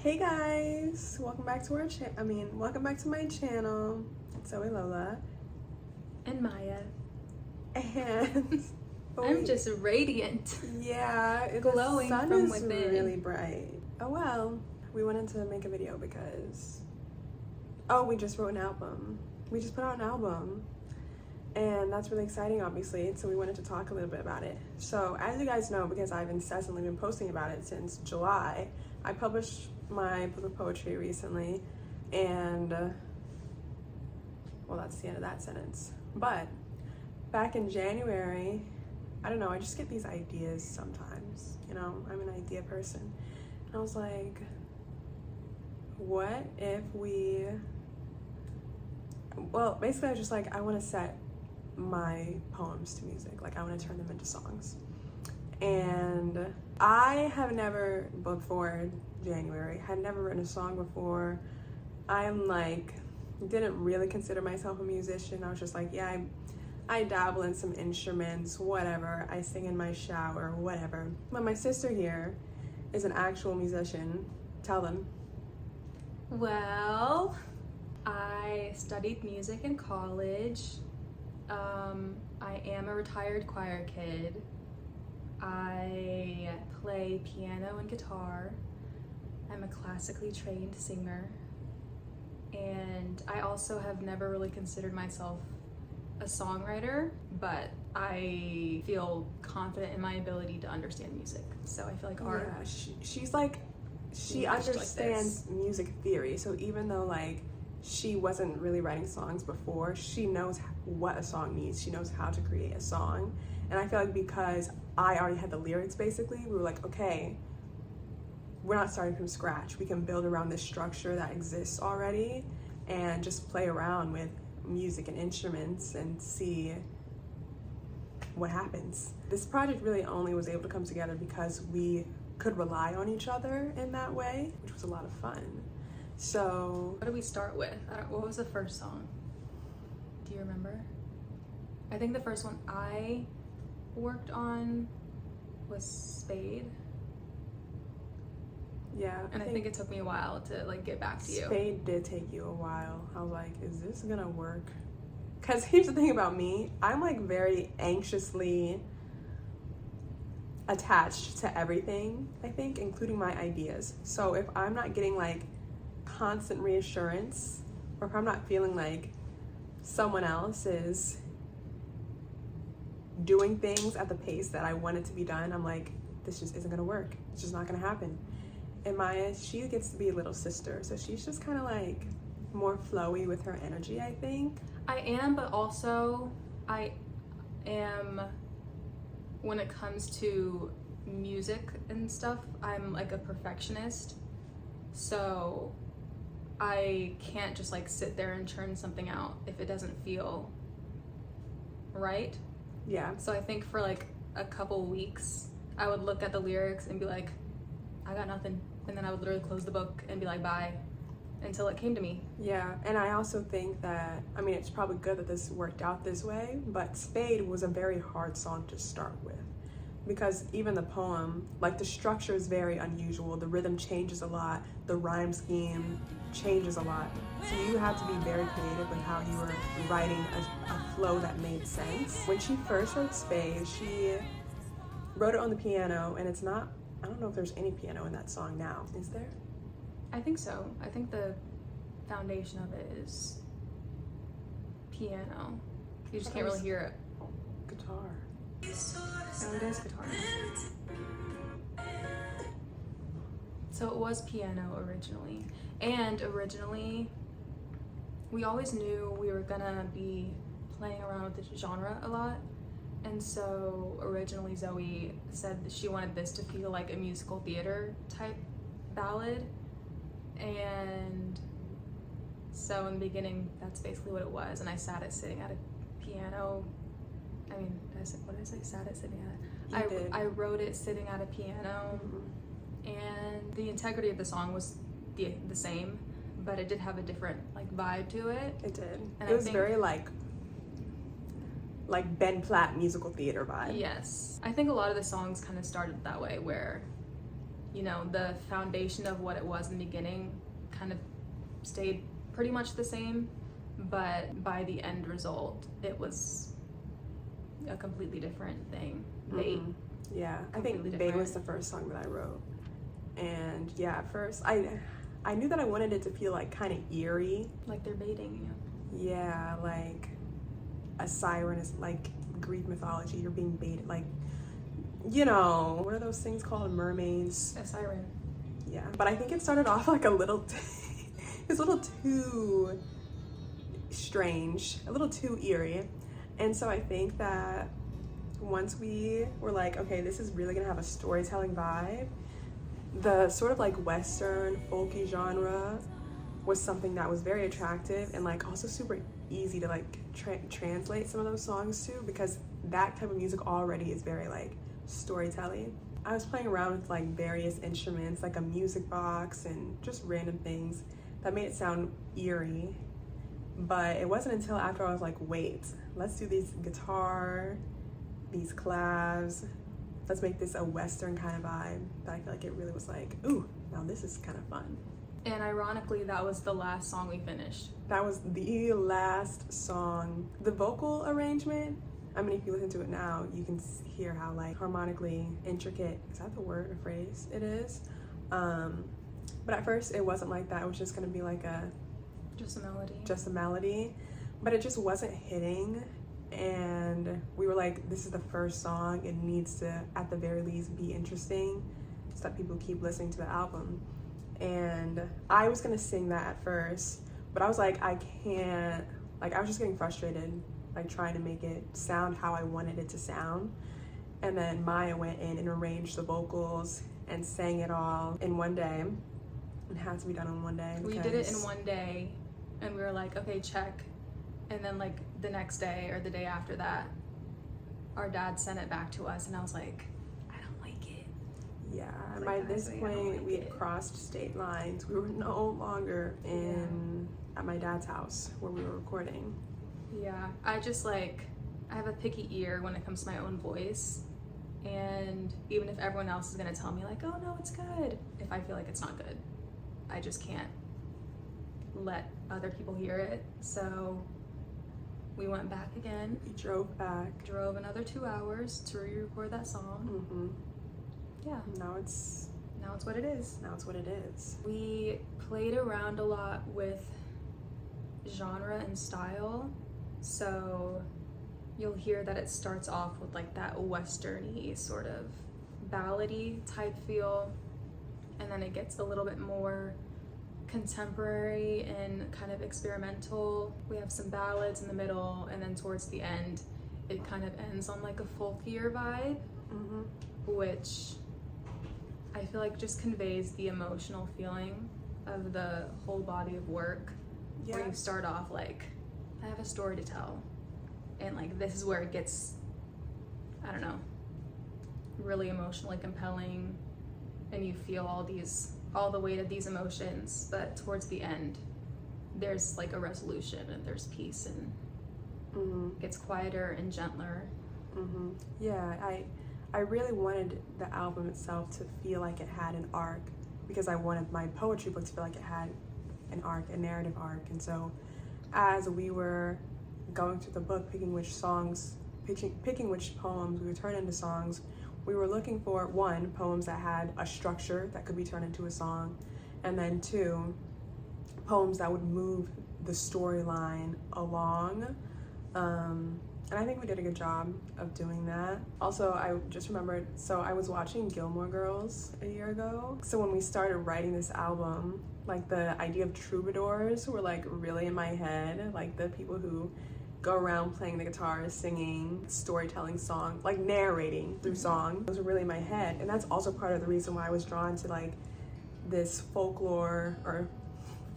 Hey guys, welcome back to welcome back to my channel. It's Zoe Lola And Maya. and I'm just radiant. yeah, Glowing the sun from is within. really bright. Oh well, we wanted to make a video because we just wrote an album. We just put out an album. And that's really exciting, obviously, so we wanted to talk a little bit about it. So, as you guys know, because I've incessantly been posting about it since July, I published my book of poetry recently, and, well, that's the end of that sentence. But, back in January, I don't know, I just get these ideas sometimes, I'm an idea person. And I was like, what if basically I was just like, I want to set my poems to music. Like, I want to turn them into songs. And I have never, before January, had never written a song before. Didn't really consider myself a musician. I was just like, yeah, I dabble in some instruments, whatever. I sing in my shower, whatever. But my sister here is an actual musician. Tell them. Well, I studied music in college. I am a retired choir kid. I play piano and guitar. I'm a classically trained singer. And I also have never really considered myself a songwriter, but I feel confident in my ability to understand music. So I feel like art. Yeah, she understands music theory. So even though she wasn't really writing songs before, she knows what a song needs. She knows how to create a song. And I feel like because I already had the lyrics, basically, we were like, okay, we're not starting from scratch. We can build around this structure that exists already and just play around with music and instruments and see what happens. This project really only was able to come together because we could rely on each other in that way, which was a lot of fun. So, what do we start with? What was the first song? Do you remember? I think the first one I worked on was Spade. Yeah. And I think it took me a while to get back to you. Spade did take you a while. I was like, is this gonna work? Because here's the thing about me, I'm very anxiously attached to everything, I think, including my ideas. So if I'm not getting constant reassurance, or if I'm not feeling like someone else is doing things at the pace that I want it to be done, I'm like, this just isn't gonna work. It's just not gonna happen. And Maya, she gets to be a little sister, so she's just kind of more flowy with her energy, I think. I am, but also I am, when it comes to music and stuff, I'm a perfectionist. So I can't just sit there and churn something out if it doesn't feel right. Yeah. So I think for a couple weeks, I would look at the lyrics and be like, I got nothing. And then I would literally close the book and be like, bye, until it came to me. Yeah, and I also think that, it's probably good that this worked out this way, but Spade was a very hard song to start with. Because even the poem, the structure is very unusual. The rhythm changes a lot. The rhyme scheme changes a lot. So you had to be very creative with how you were writing a flow that made sense. When she first wrote Spade, she wrote it on the piano, and it's not, I don't know if there's any piano in that song now. Is there? I think so. I think the foundation of it is piano. You just can't really hear it. Guitar. Oh, it is guitar. So it was piano originally. And originally, we always knew we were gonna be playing around with the genre a lot. And so originally Zoe said that she wanted this to feel like a musical theater type ballad. And so in the beginning, that's basically what it was. And I sat it sitting at a piano. What did I say? Sat it sitting at? I wrote it sitting at a piano. Mm-hmm. And the integrity of the song was the same, but it did have a different vibe to it. It did. And it was very Ben Platt musical theater vibe. Yes. I think a lot of the songs kind of started that way, where you know, the foundation of what it was in the beginning kind of stayed pretty much the same, but by the end result, it was a completely different thing. Bait. Yeah, I think Completely Bait different. was the first song that I wrote. And yeah, at first, I knew that I wanted it to feel like kind of eerie. Like they're baiting you. Yeah, like a siren is like Greek mythology. You're being baited, like, you know, what are those things called? Mermaids. A siren. Yeah, but I think it started off like a little, it's a little too strange, a little too eerie. And so I think that once we were like, okay, this is really gonna have a storytelling vibe, the sort of like Western folky genre was something that was very attractive and like also super easy to like translate some of those songs to, because that type of music already is very like storytelling. I was playing around with like various instruments, like a music box and just random things that made it sound eerie. But it wasn't until after I was like, wait, let's do these guitar, these clavs, let's make this a Western kind of vibe, that I feel like it really was like, ooh, now this is kind of fun. And ironically, that was the last song we finished. That was the last song. The vocal arrangement, I mean, if you listen to it now, you can hear how like harmonically intricate, is that the word or phrase it is? But at first it wasn't like that. It was just gonna be like Just a melody. just a melody, but it just wasn't hitting. And we were like, this is the first song, it needs to at the very least be interesting so that people keep listening to the album. And I was gonna sing that at first, but I was like, I can't, like I was just getting frustrated like trying to make it sound how I wanted it to sound. And then Maya went in and arranged the vocals and sang it all in one day. It had to be done in one day. We did it in one day, and we were like, okay, check. And then like the next day or the day after that, our dad sent it back to us, and I was like, I don't like it. Yeah, Like, by this honestly, I don't point like we had it. crossed state lines. We were no longer at my dad's house where we were recording. Yeah, I just like, I have a picky ear when it comes to my own voice. And even if everyone else is gonna tell me like, oh no, it's good, if I feel like it's not good, I just can't let other people hear it. So we went back again, We drove back. drove another 2 hours to re-record that song. Yeah, Now it's now it's what it is. what it is. We played around a lot with genre and style, so you'll hear that it starts off with like that western-y sort of ballady type feel, and then it gets a little bit more contemporary and kind of experimental. We have some ballads in the middle, and then towards the end it kind of ends on like a folkier vibe, which I feel like just conveys the emotional feeling of the whole body of work. Where Yeah. you start off like, I have a story to tell, and like this is where it gets, I don't know, really emotionally compelling, and you feel all the weight of these emotions, but towards the end there's like a resolution and there's peace, and it gets quieter and gentler. Yeah, I really wanted the album itself to feel like it had an arc, because I wanted my poetry book to feel like it had an arc, a narrative arc. And so as we were going through the book, picking which songs, picking which poems we would turn into songs, we were looking for, one, poems that had a structure that could be turned into a song, and then two, poems that would move the storyline along. And I think we did a good job of doing that. Also, I just remembered, so I was watching Gilmore Girls a year ago. So when we started writing this album, like the idea of troubadours were like really in my head, like the people who go around playing the guitar, singing, storytelling songs, like narrating through song. Those were really in my head. And that's also part of the reason why I was drawn to like this folklore or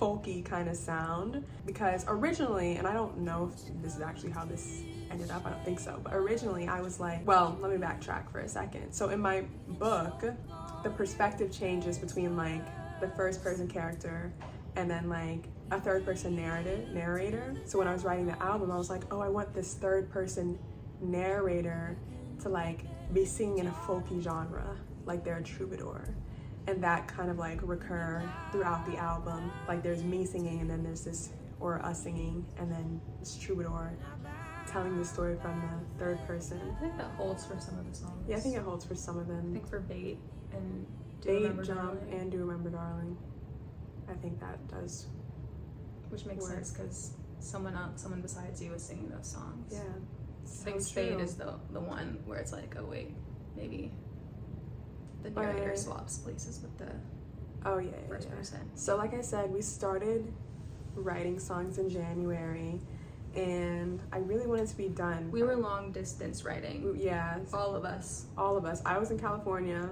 folky kind of sound, because originally, and I don't know if this is actually how this ended up, I don't think so, but originally I was like, well, let me backtrack for a second. So in my book, the perspective changes between like the first person character and then like a third person narrator. So when I was writing the album, I was like, oh, I want this third person narrator to like be singing in a folky genre, like they're a troubadour. and that kind of like recur throughout the album. Like there's me singing, and then there's this, or us singing, and then this troubadour telling the story from the third person. I think that holds for some of the songs. Yeah, I think it holds for some of I them. think for Bait and Do Bait, Remember Jump, Darling, and Do Remember Darling. I think that does. which makes work. sense because someone besides you is singing those songs. Yeah. I So think Spade true. is the one where it's like, oh wait, maybe the But- narrator swaps places with the Oh yeah, first yeah. person. So like I said, we started writing songs in January, and I really wanted to be done. We were long distance writing, Yeah, all of us. all of us. I was in California.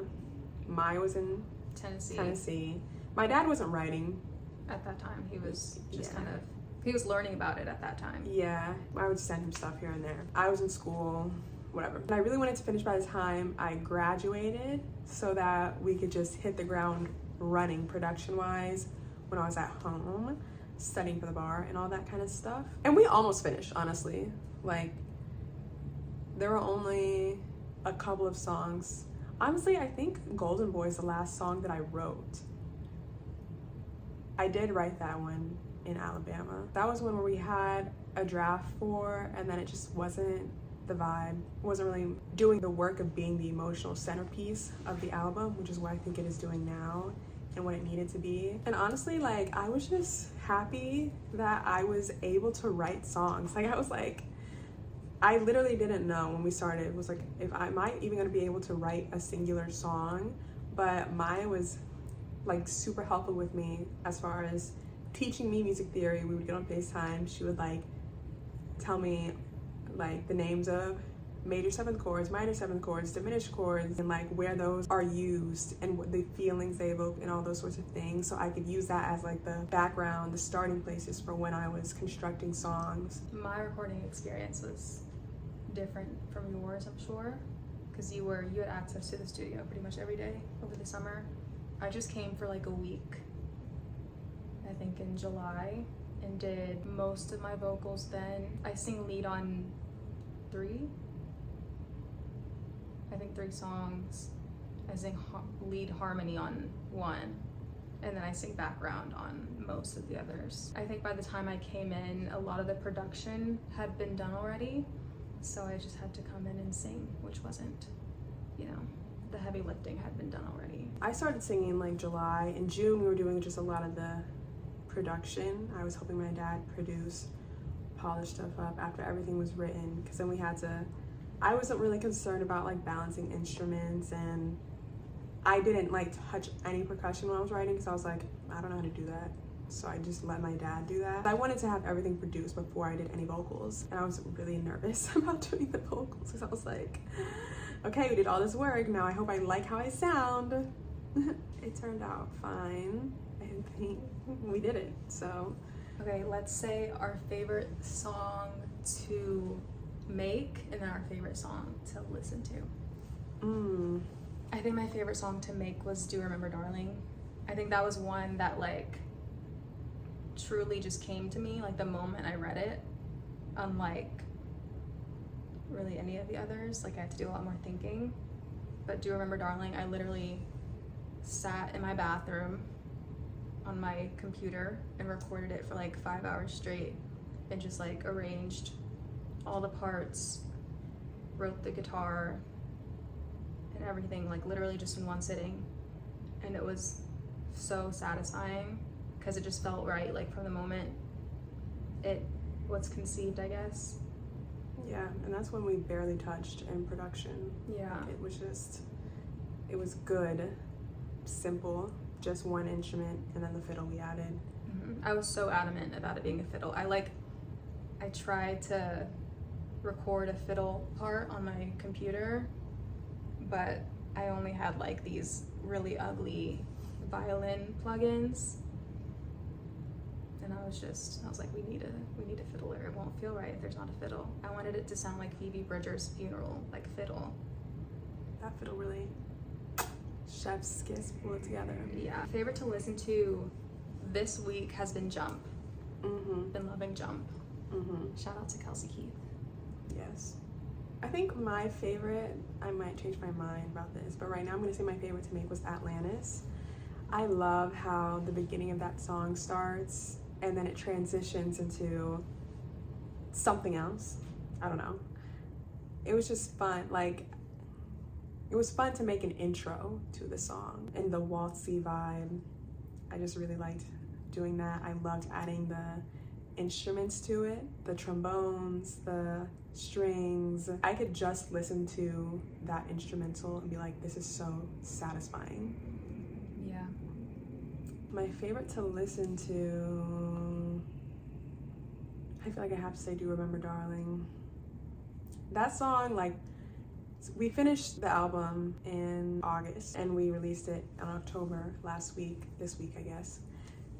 Maya was in Tennessee. Tennessee. My dad wasn't writing. At that time, he was just Yeah. he was learning about it at that time. Yeah, I would send him stuff here and there. I was in school, whatever. And I really wanted to finish by the time I graduated so that we could just hit the ground running production-wise when I was at home, studying for the bar and all that kind of stuff. And we almost finished, honestly. Like, there were only a couple of songs. Honestly, I think Golden Boy is the last song that I wrote. I did write that one in Alabama. That was one where we had a draft for, and then it just wasn't the vibe. It wasn't really doing the work of being the emotional centerpiece of the album, which is what I think it is doing now and what it needed to be. And honestly, like, I was just happy that I was able to write songs. Like, I was like, I literally didn't know when we started. It was like, if am I even gonna be able to write a singular song? But Maya was like super helpful with me as far as teaching me music theory. We would get on FaceTime. She would like tell me like the names of major seventh chords, minor seventh chords, diminished chords, and like where those are used and what the feelings they evoke and all those sorts of things. So I could use that as like the background, the starting places for when I was constructing songs. My recording experience was different from yours, I'm sure, because you had access to the studio pretty much every day over the summer. I just came for like a week, I think in July, and did most of my vocals then. I sing lead on 3 songs. I sing lead harmony on 1, and then I sing background on most of the others. I think by the time I came in, a lot of the production had been done already, so I just had to come in and sing, which wasn't, the heavy lifting had been done already. I started singing like July. In June, we were doing just a lot of the production. I was helping my dad produce, polish stuff up after everything was written, because then we had to, I wasn't really concerned about like balancing instruments, and I didn't like touch any percussion when I was writing because I was like, I don't know how to do that. So I just let my dad do that. I wanted to have everything produced before I did any vocals, and I was really nervous about doing the vocals because I was like, okay, we did all this work, now I hope I like how I sound. It turned out fine. I think we did it, so. Okay, let's say our favorite song to make and then our favorite song to listen to. I think my favorite song to make was Do Remember Darling. I think that was one that like truly just came to me like the moment I read it, unlike really any of the others. Like I had to do a lot more thinking, but Do Remember Darling, I literally sat in my bathroom on my computer and recorded it for like 5 hours straight and just like arranged all the parts, wrote the guitar and everything, like literally just in one sitting. And it was so satisfying because it just felt right, like from the moment it was conceived, I guess. Yeah, and that's when we barely touched in production. Yeah. Like, it was good, simple, just one instrument, and then the fiddle we added. I was so adamant about it being a fiddle. I tried to record a fiddle part on my computer, but I only had like these really ugly violin plugins. And I was like, we need a fiddler. It won't feel right if there's not a fiddle. I wanted it to sound like Phoebe Bridgers' funeral, like fiddle. That fiddle really, chef's kiss, pull it together. Yeah. Favorite to listen to this week has been Jump. Been loving Jump. Shout out to Kelsey Keith. Yes. I think my favorite, I might change my mind about this, but right now I'm gonna say my favorite to make was Atlantis. I love how the beginning of that song starts and then it transitions into something else. I don't know. It was just fun. Like, it was fun to make an intro to the song and the waltzy vibe. I just really liked doing that. I loved adding the instruments to it, the trombones, the strings. I could just listen to that instrumental and be like, this is so satisfying. Yeah. My favorite to listen to, I feel like I have to say Do Remember Darling. That song, like, we finished the album in August and we released it in October this week I guess.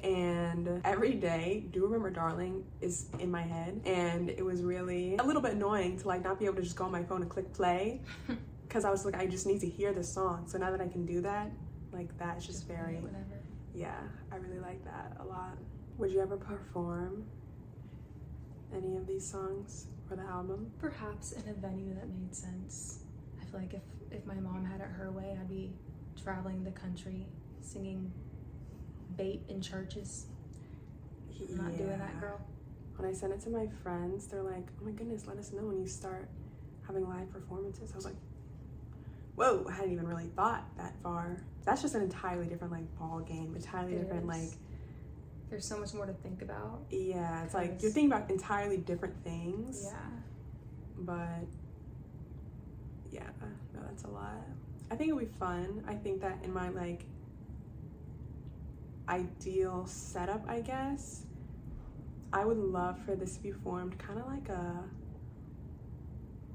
And every day, Do Remember Darling is in my head, and it was really a little bit annoying to like not be able to just go on my phone and click play, because I was like, I just need to hear this song. So now that I can do that, like that's just very, whatever. Yeah, I really like that a lot. Would you ever perform any of these songs for the album? Perhaps in a venue that made sense. I feel like if my mom had it her way, I'd be traveling the country singing bait in churches. I'm not doing that, girl. When I sent it to my friends, they're like, oh my goodness, let us know when you start having live performances. I was like, whoa, I hadn't even really thought that far. That's just an entirely different like ball game, entirely different like, there's so much more to think about. Yeah, it's like you're thinking about entirely different things. Yeah. But yeah, no, that's a lot. I think it'll be fun. I think that in my like ideal setup, I guess, I would love for this to be formed kind of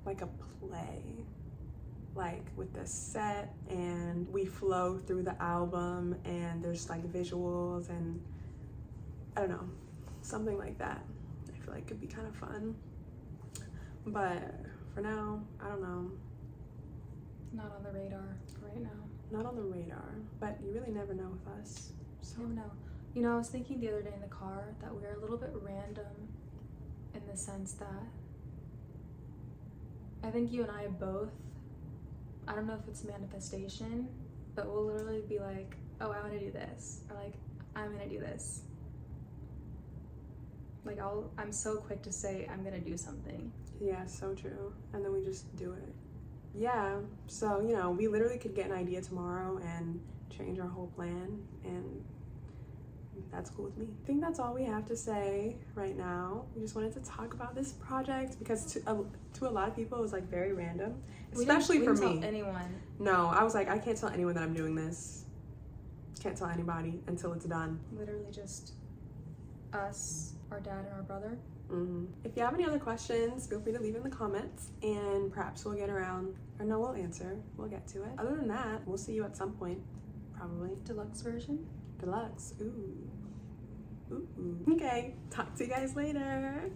like a play, like with the set and we flow through the album and there's like visuals and I don't know, something like that. I feel like could be kind of fun, but for now, I don't know. Not on the radar for right now. Not on the radar, but you really never know with us. So I don't know. You know, I was thinking the other day in the car that we're a little bit random in the sense that I think you and I both, I don't know if it's manifestation, but we'll literally be like, oh, I want to do this, or like, I'm gonna do this. Like I'm so quick to say I'm gonna do something. Yeah, so true. And then we just do it. Yeah, so you know, we literally could get an idea tomorrow and change our whole plan, and that's cool with me. I think that's all we have to say right now. We just wanted to talk about this project because to a lot of people it was like very random, especially we for didn't me. Tell anyone. No, I was like, I can't tell anyone that I'm doing this. Can't tell anybody until it's done. Literally just us, our dad, and our brother. Mm-hmm. If you have any other questions, feel free to leave in the comments and perhaps we'll get around, or no, we'll answer. We'll get to it. Other than that, we'll see you at some point, probably. Deluxe version? Deluxe. Ooh. Ooh. Okay, talk to you guys later.